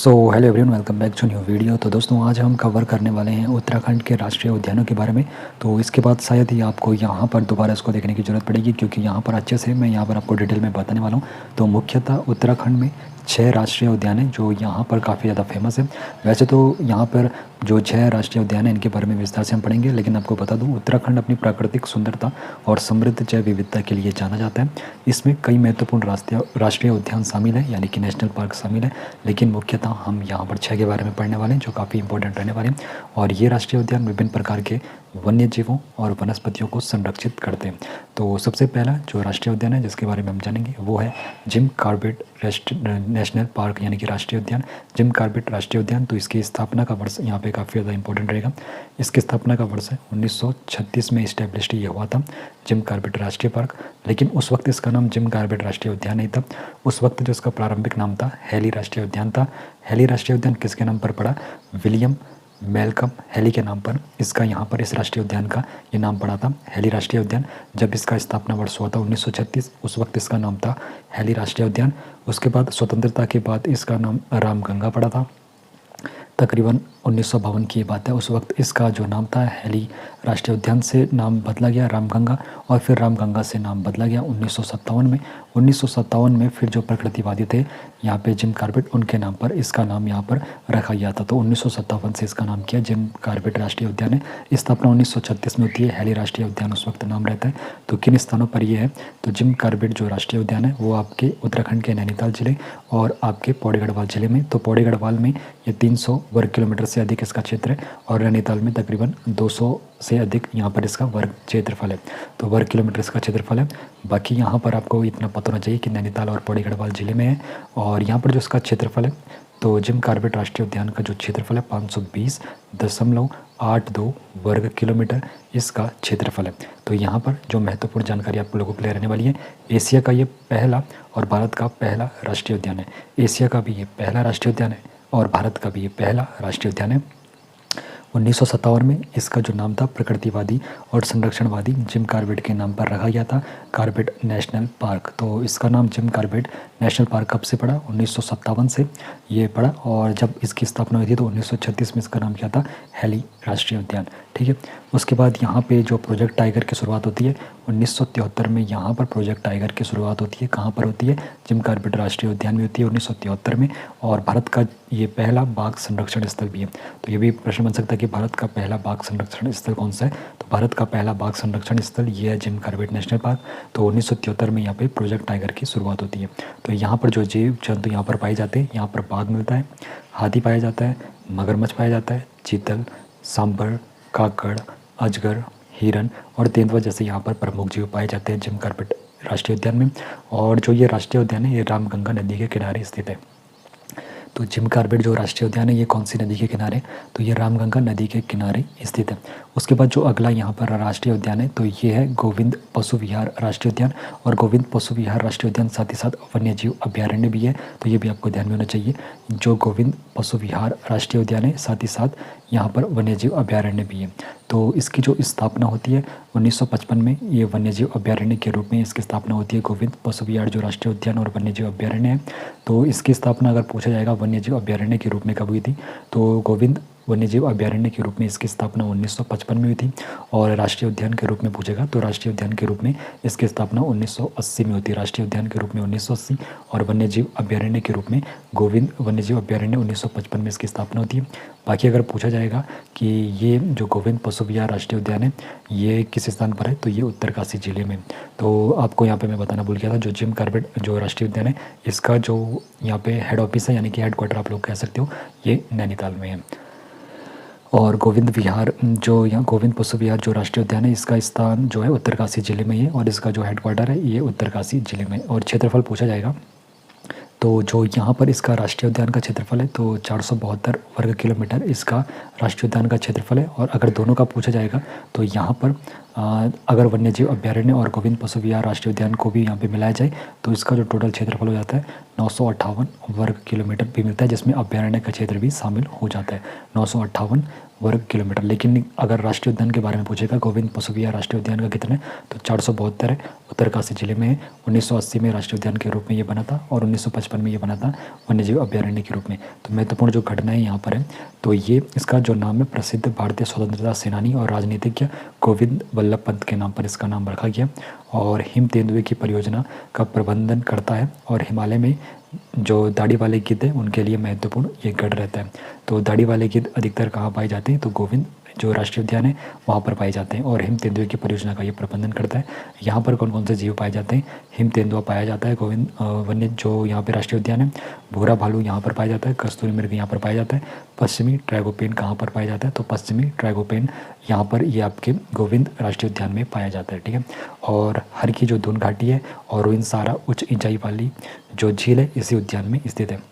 Hello everyone, welcome back to new video. तो दोस्तों, आज हम कवर करने वाले हैं उत्तराखंड के राष्ट्रीय उद्यानों के बारे में। तो इसके बाद शायद ही आपको यहाँ पर दोबारा इसको देखने की ज़रूरत पड़ेगी, क्योंकि यहाँ पर अच्छे से मैं यहाँ पर आपको डिटेल में बताने वाला हूँ। तो मुख्यतः उत्तराखंड में 6 राष्ट्रीय उद्यान हैं जो यहाँ पर काफ़ी ज़्यादा फेमस है। वैसे तो यहाँ पर जो 6 राष्ट्रीय उद्यान हैं इनके बारे में विस्तार से हम पढ़ेंगे, लेकिन आपको बता दूँ, उत्तराखंड अपनी प्राकृतिक सुंदरता और समृद्ध जैव विविधता के लिए जाना जाता है। इसमें कई महत्वपूर्ण राष्ट्रीय उद्यान शामिल है, यानी कि नेशनल पार्क शामिल है। लेकिन मुख्यतः हम यहाँ पर 6 के बारे में पढ़ने वाले हैं जो काफ़ी इंपॉर्टेंट रहने वाले हैं। और ये राष्ट्रीय उद्यान विभिन्न प्रकार के वन्य जीवों और वनस्पतियों को संरक्षित करते हैं। तो सबसे पहला जो राष्ट्रीय उद्यान है जिसके बारे में हम जानेंगे वो है जिम कॉर्बेट नेशनल पार्क, यानी कि राष्ट्रीय उद्यान जिम कॉर्बेट राष्ट्रीय उद्यान। तो इसकी स्थापना का वर्ष यहाँ पे काफ़ी ज़्यादा इंपॉर्टेंट रहेगा। इसकी स्थापना का वर्ष है 1936 में इस्टेब्लिश ये हुआ था, जिम कॉर्बेट राष्ट्रीय पार्क। लेकिन उस वक्त इसका नाम जिम कॉर्बेट राष्ट्रीय उद्यान नहीं था। उस वक्त जो इसका प्रारंभिक नाम था हेली राष्ट्रीय उद्यान था। हेली राष्ट्रीय उद्यान किसके नाम पर पड़ा? विलियम मेलकम हेली के नाम पर इसका यहाँ पर इस राष्ट्रीय उद्यान का ये नाम पड़ा था, हेली राष्ट्रीय उद्यान। जब इसका स्थापना वर्ष हुआ था 1936, उस वक्त इसका नाम था हेली राष्ट्रीय उद्यान। उसके बाद स्वतंत्रता के बाद इसका नाम रामगंगा पड़ा था। तकरीबन 1952 की ये बात है। उस वक्त इसका जो नाम था हेली राष्ट्रीय उद्यान से नाम बदला गया रामगंगा, और फिर रामगंगा से नाम बदला गया 1957 में। 1957 में फिर जो प्रकृतिवादी थे यहाँ पे जिम कॉर्बेट, उनके नाम पर इसका नाम यहाँ पर रखा गया था। तो 1957 से इसका नाम किया जिम कॉर्बेट राष्ट्रीय उद्यान है। स्थापना 1936 में होती है। हेली राष्ट्रीय उद्यान उस वक्त नाम रहता है। तो किन स्थानों पर ये है? तो जिम कॉर्बेट जो राष्ट्रीय उद्यान है वो आपके उत्तराखंड के नैनीताल जिले और आपके पौड़ी गढ़वाल जिले में। तो पौड़ी गढ़वाल में ये 300 वर्ग किलोमीटर से अधिक इसका क्षेत्र है, और नैनीताल में तकरीबन 200 से अधिक यहाँ पर इसका वर्ग क्षेत्रफल है। तो वर्ग किलोमीटर इसका क्षेत्रफल है। बाकी यहाँ पर आपको इतना पता होना चाहिए कि नैनीताल और पौड़ी गढ़वाल जिले में है। और यहाँ पर जो इसका क्षेत्रफल है, तो जिम कॉर्बेट राष्ट्रीय उद्यान का जो क्षेत्रफल है 520.82 वर्ग किलोमीटर इसका क्षेत्रफल है। तो यहाँ पर जो महत्वपूर्ण जानकारी आप लोगों के लिए रहने वाली है, एशिया का ये पहला और भारत का पहला राष्ट्रीय उद्यान है। एशिया का भी ये पहला राष्ट्रीय उद्यान है और भारत का भी ये पहला राष्ट्रीय उद्यान है। 1957 में इसका जो नाम था प्रकृतिवादी और संरक्षणवादी जिम कॉर्बेट के नाम पर रखा गया था, कॉर्बेट नेशनल पार्क। तो इसका नाम जिम कॉर्बेट नेशनल पार्क कब से पड़ा? 1957 से ये पड़ा। और जब इसकी स्थापना हुई थी तो 1936 में इसका नाम क्या था? हेली राष्ट्रीय उद्यान। ठीक है। उसके बाद यहाँ पे जो प्रोजेक्ट टाइगर की शुरुआत होती है 1973 में। यहाँ पर प्रोजेक्ट टाइगर की शुरुआत होती है। कहाँ पर होती है? जिम कॉर्बेट राष्ट्रीय उद्यान में होती है 1973 में। और भारत का ये पहला बाघ संरक्षण स्थल भी है। तो ये भी प्रश्न बन सकता है कि भारत का पहला बाघ संरक्षण स्थल कौन सा है? तो भारत का पहला बाघ संरक्षण स्थल ये है जिम कॉर्बेट नेशनल पार्क। तो 1973 में यहाँ पे प्रोजेक्ट टाइगर की शुरुआत होती है। तो यहाँ पर जो जीव जंतु यहाँ पर पाए जाते हैं, यहाँ पर बाघ मिलता है, हाथी पाया जाता है, मगरमच्छ पाया जाता है, चीतल, सांभर, काकड़, अजगर, हिरन और तेंदुआ जैसे यहाँ पर प्रमुख जीव पाए जाते हैं जिम कॉर्बेट राष्ट्रीय उद्यान में। और जो ये राष्ट्रीय उद्यान है ये रामगंगा नदी के किनारे स्थित है। तो जिम कॉर्बेट जो राष्ट्रीय उद्यान है ये कौन सी नदी के किनारे? तो ये रामगंगा नदी के किनारे स्थित है। उसके बाद जो अगला यहाँ पर राष्ट्रीय उद्यान है तो ये है गोविंद पशु विहार राष्ट्रीय उद्यान। और गोविंद पशु विहार राष्ट्रीय उद्यान साथ ही साथ वन्य जीव अभ्यारण्य भी है। तो ये भी आपको ध्यान में होना चाहिए। जो गोविंद पशु विहार राष्ट्रीय उद्यान है साथ ही साथ यहाँ पर वन्य जीव अभ्यारण्य भी है। तो इसकी जो स्थापना होती है 1955 में, ये वन्य जीव अभ्यारण्य के रूप में इसकी स्थापना होती है। गोविंद पशु विहार जो राष्ट्रीय उद्यान और वन्य जीव अभ्यारण्य है, तो इसकी स्थापना अगर पूछा जाएगा वन्य जीव अभ्यारण्य के रूप में कब हुई थी, तो गोविंद वन्य जीव अभ्यारण्य के रूप में इसकी स्थापना 1955 में हुई थी। और राष्ट्रीय उद्यान के रूप में पूछेगा तो राष्ट्रीय उद्यान के रूप में इसकी स्थापना 1980 में होती है। राष्ट्रीय उद्यान के रूप में 1980 और वन्य जीव अभ्यारण्य के रूप में गोविंद वन्य जीव अभ्यारण्य 1955 में इसकी स्थापना होती है। बाकी अगर पूछा जाएगा कि ये जो गोविंद पशु विहार राष्ट्रीय उद्यान है ये किस स्थान पर है, तो ये उत्तरकाशी जिले में। तो आपको यहाँ पे मैं बताना भूल गया था, जो जिम कॉर्बेट जो राष्ट्रीय उद्यान है इसका जो यहाँ पे हेड ऑफिस है, यानी कि हेड क्वार्टर आप लोग कह सकते हो, ये नैनीताल में है। और गोविंद विहार जो यहाँ गोविंद पशु विहार जो राष्ट्रीय उद्यान है इसका स्थान जो है उत्तरकाशी जिले में ही है, और इसका जो हेड क्वार्टर है ये उत्तरकाशी जिले में। और क्षेत्रफल पूछा जाएगा तो जो यहाँ पर इसका राष्ट्रीय उद्यान का क्षेत्रफल है तो 472 वर्ग किलोमीटर इसका राष्ट्रीय उद्यान का क्षेत्रफल है। और अगर दोनों का पूछा जाएगा तो यहाँ पर अगर वन्यजीव अभ्यारण्य और गोविंद पशु विहार राष्ट्रीय उद्यान को भी यहाँ पे मिलाया जाए तो इसका जो टोटल क्षेत्रफल हो जाता है 958 वर्ग किलोमीटर भी मिलता है, जिसमें अभ्यारण्य का क्षेत्र भी शामिल हो जाता है। 958 वर्ग किलोमीटर। लेकिन अगर राष्ट्रीय उद्यान के बारे में पूछेगा गोविंद पशु विहार राष्ट्रीय उद्यान का कितना है, तो 472 है, उत्तरकाशी जिले में है। 1980 में राष्ट्रीय उद्यान के रूप में ये बना था और 1955 में ये बना था वन्यजीव अभ्यारण्य के रूप में। तो महत्वपूर्ण जो घटना है यहाँ पर है, तो ये इसका जो नाम है प्रसिद्ध भारतीय स्वतंत्रता सेनानी और राजनीतिज्ञ गोविंद वल्लभ पंत के नाम पर इसका नाम रखा गया। और हिम तेंदुए की परियोजना का प्रबंधन करता है और हिमालय में जो दाढ़ी वाले गिद्ध हैं उनके लिए महत्वपूर्ण ये गढ़ रहता है। तो दाढ़ी वाले गिद्ध अधिकतर कहाँ पाए जाते हैं, तो गोविंद जो राष्ट्रीय उद्यान है वहाँ पर पाए जाते हैं। और हिम तेंदुए की परियोजना का ये प्रबंधन करता है। यहाँ पर कौन कौन से जीव पाए जाते हैं, हिम तेंदुआ पाया जाता है गोविंद वन्य जो यहाँ पे राष्ट्रीय उद्यान है। भूरा भालू यहाँ पर पाया जाता है। कस्तूरी मृग यहाँ पर पाया जाता है। पश्चिमी ट्रैगोपेन कहाँ पर पाया जाता है, तो पश्चिमी ट्रैगोपेन यहाँ पर ये आपके गोविंद राष्ट्रीय उद्यान में पाया जाता है। ठीक है। और हर की जो दून घाटी है और रोइंसारा उच्च ऊंचाई वाली जो झील है इसी उद्यान में स्थित है।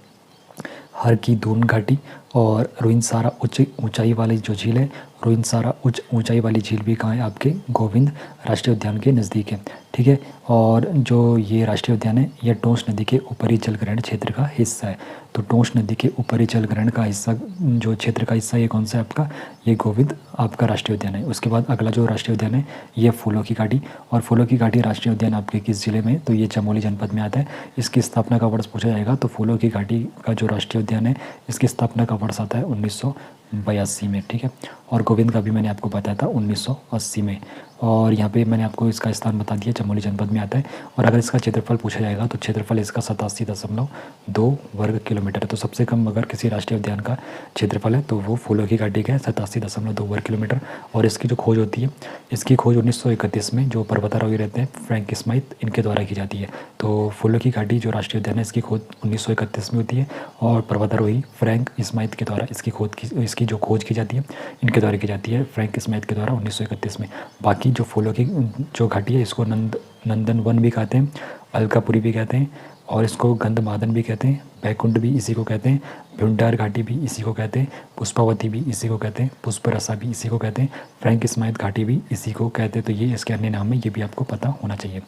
हर की दून घाटी और रोइंसारा उच्च ऊंचाई वाली जो झील है, रोइंसारा उच्च ऊंचाई वाली झील भी कहाँ है, आपके गोविंद राष्ट्रीय उद्यान के नज़दीक है। ठीक है। और जो ये राष्ट्रीय उद्यान है यह टोंस नदी के ऊपरी जलग्रहण क्षेत्र का हिस्सा है। तो टोंस नदी के ऊपरी जलग्रहण का हिस्सा जो क्षेत्र का हिस्सा ये कौन सा है आपका, ये गोविंद आपका राष्ट्रीय उद्यान है। उसके बाद अगला जो राष्ट्रीय उद्यान है ये फूलों की घाटी। और फूलों की घाटी राष्ट्रीय उद्यान आपके किस जिले में, तो ये चमोली जनपद में आता है। इसकी स्थापना का वर्ष पूछा जाएगा तो फूलों की घाटी का जो राष्ट्रीय उद्यान है इसकी स्थापना का वर्ष आता है 1982 में। ठीक है। और गोविंद का भी मैंने आपको बताया था 1980 में। और यहाँ पे मैंने आपको इसका स्थान बता दिया, चमोली जनपद में आता है। और अगर इसका क्षेत्रफल पूछा जाएगा तो क्षेत्रफल इसका 87.2 वर्ग किलोमीटर है। तो सबसे कम अगर किसी राष्ट्रीय उद्यान का क्षेत्रफल है तो वो फूलों की घाटी का है, 87.2 वर्ग किलोमीटर। और इसकी जो खोज होती है, इसकी खोज 1931 में जो पर्वतारोही रहते हैं फ्रैंक स्माइथ इनके द्वारा की जाती है। तो फूलों की घाटी जो राष्ट्रीय उद्यान है इसकी खोज 1931 में होती है और पर्वतारोही फ्रैंक स्माइथ के द्वारा इसकी जो खोज की जाती है इनके द्वारा की जाती है, फ्रैंक स्माइथ के द्वारा 1931 में। बाकी जो फूलों की जो घाटी है इसको नंदन वन भी कहते हैं, अलकापुरी भी कहते हैं और इसको गंधमादन भी कहते हैं, बैकुंठ भी इसी को कहते हैं, भुंडार घाटी भी इसी को कहते हैं, पुष्पावती भी इसी को कहते हैं, पुष्परसा भी इसी को कहते हैं, फ्रैंक स्माइथ घाटी भी इसी को कहते हैं। तो ये इसके अन्य नाम है, ये भी आपको पता होना चाहिए।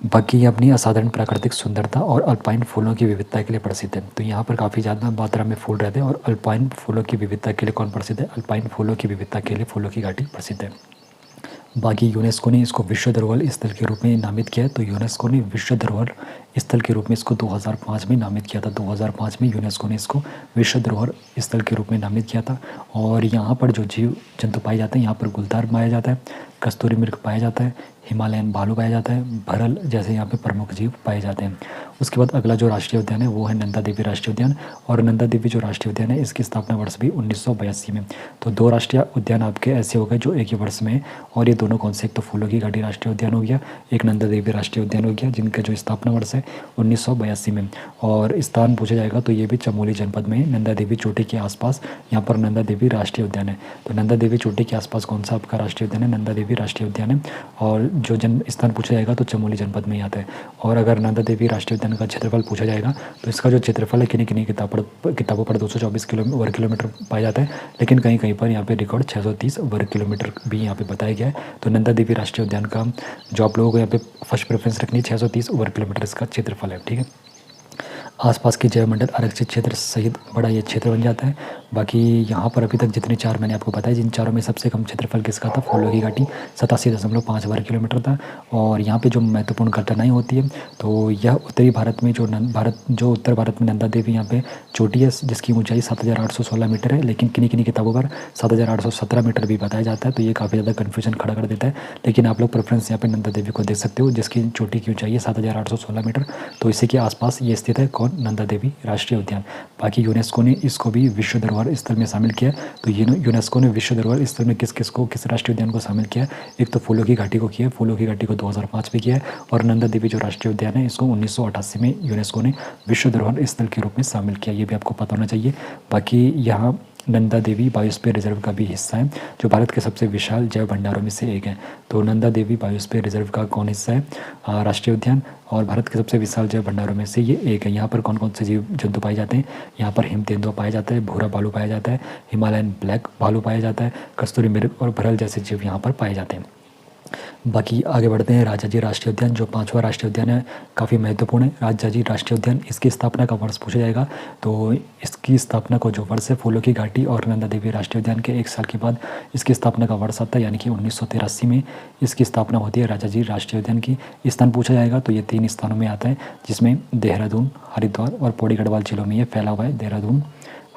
बाकी ये अपनी असाधारण प्राकृतिक सुंदरता और अल्पाइन फूलों की विविधता के लिए प्रसिद्ध है। तो यहाँ पर काफ़ी ज़्यादा मात्रा में फूल रहते हैं। और अल्पाइन फूलों की विविधता के लिए कौन प्रसिद्ध है, अल्पाइन फूलों की विविधता के लिए फूलों की घाटी प्रसिद्ध है। बाकी यूनेस्को ने इसको विश्व धरोहर स्थल के रूप में नामित किया है। तो यूनेस्को ने विश्व धरोहर स्थल के रूप में इसको 2005 में नामित किया था। 2005 में यूनेस्को ने इसको विश्व धरोहर स्थल के रूप में नामित किया था। और यहाँ पर जो जीव जंतु पाए जाते हैं, यहाँ पर गुलदार पाया जाता है, कस्तूरी मृग पाया जाता है, हिमालयन भालू पाया जाता है, भरल जैसे यहाँ पे प्रमुख जीव पाए जाते हैं। उसके बाद अगला जो राष्ट्रीय उद्यान है वो है नंदा देवी राष्ट्रीय उद्यान। और नंदा देवी जो राष्ट्रीय उद्यान है इसकी स्थापना वर्ष भी 1982 में। तो दो राष्ट्रीय उद्यान आपके ऐसे हो गए जो एक ही वर्ष में है। और ये दोनों कौन से, एक तो फूलों की घाटी राष्ट्रीय उद्यान हो गया, एक नंदा देवी राष्ट्रीय उद्यान हो गया, जिनका जो स्थापना वर्ष है 1982 में। और स्थान पूछा जाएगा तो ये भी चमोली जनपद में नंदा देवी चोटी के आसपास यहाँ पर नंदा देवी राष्ट्रीय उद्यान है। तो नंदा देवी चोटी के आसपास कौन सा आपका राष्ट्रीय उद्यान है, नंदा देवी राष्ट्रीय उद्यान है। और जो स्थान पूछा जाएगा तो चमोली जनपद में ही आता है। और अगर नंदा देवी राष्ट्रीय उद्यान का क्षेत्रफल पूछा जाएगा तो इसका जो क्षेत्रफल है किन्हीं किन्हीं किताबों पर 224 वर्ग किलोमीटर पाया जाता है, लेकिन कहीं कहीं पर यहाँ पे रिकॉर्ड 630 वर्ग किलोमीटर भी यहाँ पे बताया गया है। तो नंदा देवी राष्ट्रीय उद्यान का जो आप लोगों को यहाँ पे फर्स्ट प्रेफरेंस रखनी है, 630 वर्ग किलोमीटर इसका क्षेत्रफल है। ठीक है। आसपास के जैव मंडल आरक्षित क्षेत्र सहित बड़ा ये क्षेत्र बन जाता है। बाकी यहाँ पर अभी तक जितने चार मैंने आपको बताया, जिन चारों में सबसे कम क्षेत्रफल किसका था, फूलों की घाटी 87.5 वर्ग किलोमीटर था। और यहाँ पे जो महत्वपूर्ण घटनाएं होती है तो यह उत्तरी भारत में जो उत्तर भारत में नंदा देवी यहाँ पे चोटी है जिसकी ऊंचाई 7,816 मीटर है, लेकिन किन्हीं किन्हीं किताबों पर 7,817 मीटर भी बताया जाता है। तो ये काफ़ी ज़्यादा कन्फ्यूजन खड़ा कर देता है। लेकिन आप लोग प्रेफरेंस यहाँ पे नंदा देवी को देख सकते हो जिसकी चोटी की ऊंचाई है 7,816 मीटर। तो इसी के आसपास ये स्थित है कौन, नंदा देवी राष्ट्रीय उद्यान। बाकी यूनेस्को ने इसको भी विश्व धरोहर स्थल में शामिल किया। तो यूनेस्को ने विश्व धरोहर स्थल में किस राष्ट्रीय उद्यान को शामिल किया, एक तो फूलों की घाटी को किया, फूलों की घाटी को 2005 में किया है। और नंदा देवी जो राष्ट्रीय उद्यान है इसको 1988 में यूनेस्को ने विश्व धरोहर स्थल के रूप में शामिल किया। ये भी आपको पता होना चाहिए। बाकी यहाँ नंदा देवी बायोस्फीयर रिजर्व का भी हिस्सा है जो भारत के सबसे विशाल जैव भंडारों में से एक है। तो नंदा देवी बायोस्फीयर रिजर्व का कौन हिस्सा है, राष्ट्रीय उद्यान, और भारत के सबसे विशाल जैव भंडारों में से ये एक है। यहाँ पर कौन कौन से जीव जंतु पाए जाते हैं, यहाँ पर हिम तेंदुआ पाया जाता है, भूरा भालू पाया जाता है, हिमालयन ब्लैक भालू पाया जाता है, कस्तूरी मृग और भरल जैसे जीव यहाँ पर पाए जाते हैं। बाकी आगे बढ़ते हैं। राजाजी राष्ट्रीय उद्यान जो 5वां राष्ट्रीय उद्यान है, काफ़ी महत्वपूर्ण है। राजाजी राष्ट्रीय उद्यान, इसकी स्थापना का वर्ष पूछा जाएगा तो इसकी स्थापना को जो वर्ष है, फूलों की घाटी और नंदा देवी राष्ट्रीय उद्यान के 1 साल के बाद इसकी स्थापना का वर्ष आता है, यानी कि 1983 में इसकी स्थापना होती है राजाजी राष्ट्रीय उद्यान की। स्थान पूछा जाएगा तो ये 3 स्थानों में आता है, जिसमें देहरादून, हरिद्वार और पौड़ी गढ़वाल जिलों में ये फैला हुआ है। देहरादून,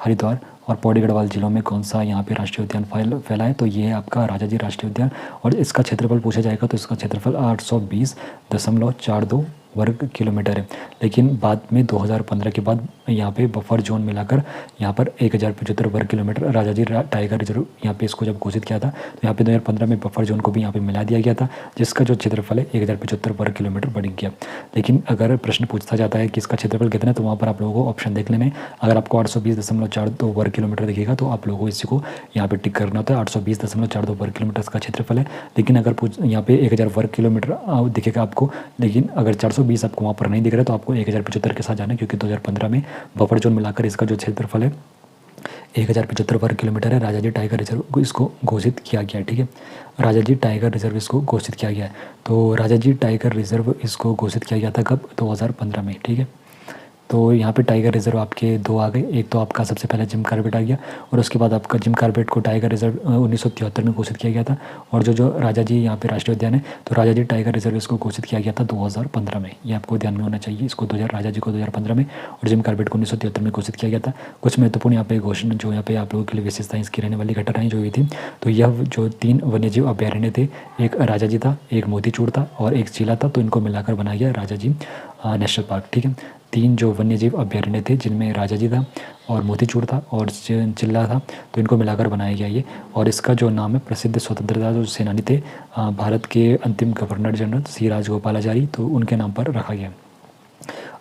हरिद्वार और पौड़ी गढ़वाल जिलों में कौन सा यहाँ पे राष्ट्रीय उद्यान फैला है, तो ये है आपका राजाजी राष्ट्रीय उद्यान। और इसका क्षेत्रफल पूछा जाएगा तो इसका क्षेत्रफल 820.42 वर्ग किलोमीटर है। लेकिन बाद में 2015 के बाद यहाँ पे बफर जोन मिलाकर यहाँ पर 1075 वर्ग किलोमीटर राजाजी टाइगर रिजर्व यहाँ पे इसको जब घोषित किया था, तो यहाँ पे 2015 में बफर जोन को भी यहाँ पे मिला दिया गया था, जिसका जो क्षेत्रफल है 1075 वर्ग किलोमीटर बढ़ गया। लेकिन अगर प्रश्न पूछता जाता है कि इसका क्षेत्रफल कितना है, तो वहाँ पर आप लोगों को ऑप्शन देख लेने। अगर आपको 820.42 वर्ग किलोमीटर दिखेगा तो आप लोगों को इसी को यहाँ पे टिक करना होता है। 820.42 वर्ग किलोमीटर का क्षेत्रफल है। लेकिन अगर यहाँ पे 1000 वर्ग किलोमीटर दिखेगा आपको, लेकिन अगर 420 आपको वहाँ पर नहीं दिख रहा है तो आपको 1075 के साथ जाना है, क्योंकि 2015 में बफर जोन मिलाकर इसका जो क्षेत्रफल है 1075 वर्ग किलोमीटर है। राजाजी टाइगर रिजर्व इसको घोषित किया गया है, ठीक है। राजाजी टाइगर रिजर्व इसको घोषित किया गया है। तो राजाजी टाइगर रिजर्व इसको घोषित किया गया था कब? 2015 में, ठीक है। तो यहाँ पे टाइगर रिजर्व आपके 2 आ गए। एक तो आपका सबसे पहले जिम कॉर्बेट आ गया, और उसके बाद आपका जिम कॉर्बेट को टाइगर रिजर्व 1973 में घोषित किया गया था। और जो राजाजी यहाँ पे राष्ट्रीय उद्यान है, तो राजाजी टाइगर रिजर्व इसको घोषित किया गया था 2015 में। ये आपको ध्यान में होना चाहिए। इसको राजाजी को 2015 में और जिम कॉर्बेट को 1973 में घोषित किया गया था। कुछ महत्वपूर्ण यहाँ पे घोषणा जो यहाँ पे आप लोगों के लिए विशेषताएं इसकी रहने वाली घटनाएं जो हुई थी, तो यह जो 3 वन्यजीव अभ्यारण्य थे, एक राजाजी था, एक मोतीचूर था और एक चिल्ला था, तो इनको मिलाकर बनाया गया राजाजी नेशनल पार्क, ठीक है। 3 जो वन्यजीव अभ्यारण्य थे, जिनमें राजाजी था और मोतीचूर था और चिल्ला था, तो इनको मिलाकर बनाया गया ये। और इसका जो नाम है, प्रसिद्ध स्वतंत्रता जो सेनानी थे, भारत के अंतिम गवर्नर जनरल सी राजगोपालाचारी, तो उनके नाम पर रखा गया।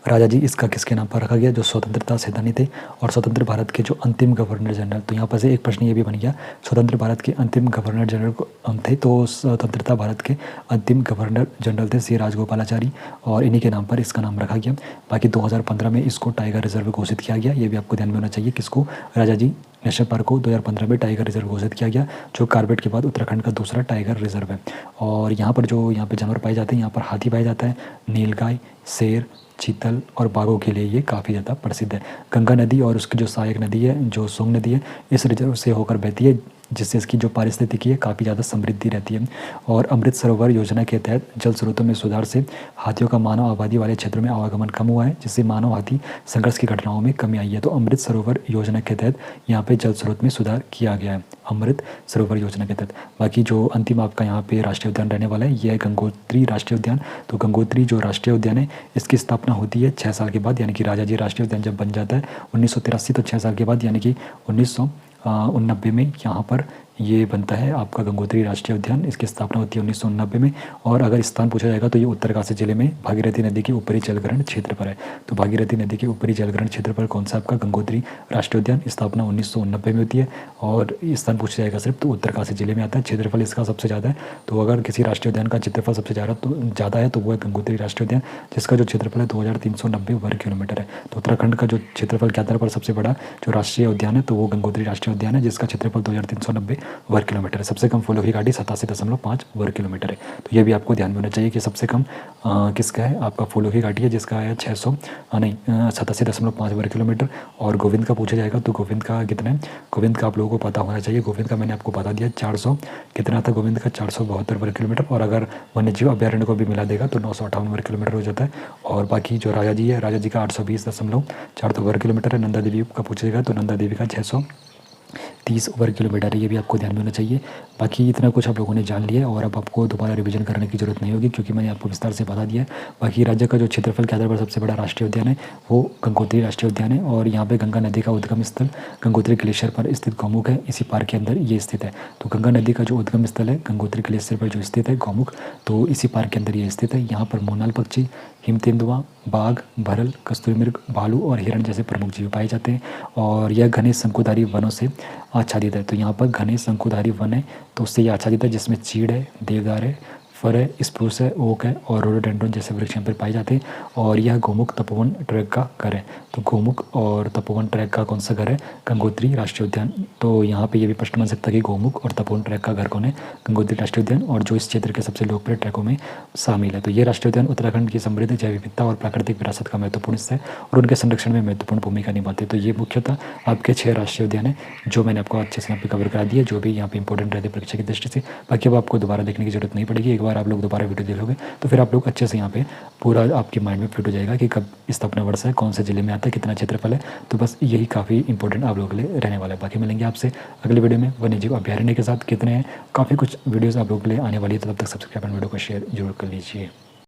राजाजी इसका किसके नाम पर रखा गया? जो स्वतंत्रता सेनानी थे और स्वतंत्र भारत के जो अंतिम गवर्नर जनरल। तो यहाँ पर से एक प्रश्न ये भी बन गया, स्वतंत्र भारत के अंतिम गवर्नर जनरल थे, तो स्वतंत्रता भारत के अंतिम गवर्नर जनरल थे सी राजगोपालाचारी, और इन्हीं के नाम पर इसका नाम रखा गया। बाकी 2015 में इसको टाइगर रिजर्व घोषित किया गया। ये भी आपको ध्यान में होना चाहिए। किसको? राजाजी नेशनल पार्क को 2015 में टाइगर रिजर्व घोषित किया गया, जो कॉर्बेट के बाद उत्तराखंड का दूसरा टाइगर रिजर्व है। और यहाँ पर यहाँ पे जानवर पाए जाते हैं, यहाँ पर हाथी पाया जाता है, नीलगाय, शेर, चीतल और बाघों के लिए ये काफ़ी ज़्यादा प्रसिद्ध है। गंगा नदी और उसकी जो सहायक नदी है, जो सोंग नदी है, इस रिजर्व से होकर बहती है, जिससे इसकी जो पारिस्थितिकी है काफ़ी ज़्यादा समृद्धि रहती है। और अमृत सरोवर योजना के तहत जल स्रोतों में सुधार से हाथियों का मानव आबादी वाले क्षेत्रों में आवागमन कम हुआ है, जिससे मानव हाथी संघर्ष की घटनाओं में कमी आई है। तो अमृत सरोवर योजना के तहत यहाँ पे जल स्रोत में सुधार किया गया है, अमृत सरोवर योजना के तहत। बाकी जो अंतिम आपका यहाँ पे राष्ट्रीय उद्यान रहने वाला है, यह है गंगोत्री राष्ट्रीय उद्यान। तो गंगोत्री जो राष्ट्रीय उद्यान है, इसकी स्थापना होती है 6 साल के बाद, यानी कि राजाजी राष्ट्रीय उद्यान जब बन जाता है 1983, तो 6 साल के बाद यानी कि 1989 में यहाँ पर ये बनता है आपका गंगोत्री राष्ट्रीय उद्यान। इसकी स्थापना होती है 1989 में। और अगर स्थान पूछा जाएगा तो ये उत्तरकाशी जिले में भागीरथी नदी के ऊपरी जलग्रहण क्षेत्र पर है। तो भागीरथी नदी के ऊपरी जलग्रहण क्षेत्र पर कौन सा आपका गंगोत्री राष्ट्रीय उद्यान, स्थापना 1989 में होती है। और स्थान पूछा जाएगा सिर्फ तो उत्तरकाशी जिले में आता है। क्षेत्रफल इसका सबसे ज़्यादा है। तो अगर किसी राष्ट्रीय उद्यान का क्षेत्रफल सबसे ज़्यादा है तो वो है गंगोत्री राष्ट्रीय उद्यान, जिसका जो क्षेत्रफल है 2390 वर्ग किलोमीटर है। तो उत्तराखंड का जो क्षेत्रफल के आधार पर सबसे बड़ा जो राष्ट्रीय उद्यान है, तो वो गंगोत्री राष्ट्रीय उद्यान है, जिसका क्षेत्रफल 2390 वर्ग किलोमीटर है। सबसे कम फूलों की घाटी 87.5 वर्ग किलोमीटर है। तो ये भी आपको ध्यान में होना चाहिए कि सबसे कम किसका है, आपका फूलों की घाटी है, जिसका है 87.5 वर्ग किलोमीटर। और गोविंद का पूछा जाएगा तो गोविंद का कितना है? गोविंद का आप लोगों को पता होना चाहिए। गोविंद का मैंने आपको बता दिया, 400 कितना था गोविंद का? 472 वर्ग किलोमीटर। और अगर वन्यजीव अभ्यारण्य को भी मिला देगा तो 958 वर्ग किलोमीटर हो जाता है। और बाकी जो राजाजी है, राजाजी का 820.42 वर्ग किलोमीटर है। नंदा देवी का पूछा जाएगा तो नंदा देवी का 630 वर्ग किलोमीटर है। ये भी आपको ध्यान में होना चाहिए। बाकी इतना कुछ आप लोगों ने जान लिया है और अब आपको दोबारा रिवीजन करने की जरूरत नहीं होगी, क्योंकि मैंने आपको विस्तार से बता दिया है। बाकी राज्य का जो क्षेत्रफल के आधार पर सबसे बड़ा राष्ट्रीय उद्यान है वो गंगोत्री राष्ट्रीय उद्यान है। और यहाँ पे गंगा नदी का उद्गम स्थल गंगोत्री ग्लेशियर पर स्थित गौमुख है, इसी पार्क के अंदर ये स्थित है। तो गंगा नदी का जो उद्गम स्थल है गंगोत्री ग्लेशियर पर जो स्थित है गौमुख, तो इसी पार्क के अंदर ये स्थित है। यहाँ पर मोनाल पक्षी, हिम तेंदुआ, बाघ, भरल, कस्तूरी मृग, भालू और हिरण जैसे प्रमुख जीव पाए जाते हैं। और यह घने शंकुधारी वनों से आच्छादित है। तो यहाँ पर घने शंकुधारी वन है, तो उससे ये आच्छादित है, जिसमें चीड़ है, देवदार है, फर है, स्प्रूस है, ओक है और रोडोडेंड्रॉन जैसे वृक्ष यहाँ पर पाए जाते हैं। और यह गोमुख तपोवन ट्रैक का घर है। तो गोमुख और तपोवन ट्रैक का कौन सा घर है? गंगोत्री राष्ट्रीय उद्यान। तो यहाँ पे ये भी प्रश्न बन सकता है कि गोमुख और तपोवन ट्रैक का घर कौन है? गंगोत्री राष्ट्रीय उद्यान, और जो इस क्षेत्र के सबसे लोकप्रिय ट्रैकों में शामिल है। तो ये राष्ट्रीय उद्यान उत्तराखंड की समृद्ध जैव विविधता और प्राकृतिक विरासत का महत्वपूर्ण हिस्सा है और उनके संरक्षण में महत्वपूर्ण भूमिका निभाते हैं। तो ये मुख्यतः आपके 6 राष्ट्रीय उद्यान है जो मैंने आपको अच्छे से यहाँ पे कवर करा दिया, जो भी यहाँ पे इंपॉर्टेंट रहते हैं परीक्षा की दृष्टि से। बाकी अब आपको दोबारा देखने की जरूरत नहीं पड़ेगी, एक बार आप लोग दोबारा वीडियो देखोगे तो फिर आप लोग अच्छे से यहाँ पे पूरा आपके माइंड में फिट हो जाएगा कि कब स्थापना वर्ष है, कौन से जिले में आता है, कितना क्षेत्रफल है। तो बस यही काफ़ी इंपॉर्टेंट आप लोगों के लिए रहने वाला है। बाकी मिलेंगे आपसे अगले वीडियो में वन्यजीव अभ्यारण्य के साथ कितने हैं, काफ़ी कुछ वीडियोज़ आप लोगों के लिए आने वाली है। तो तब तक सब्सक्राइब एंड वीडियो को शेयर जरूर कर लीजिए।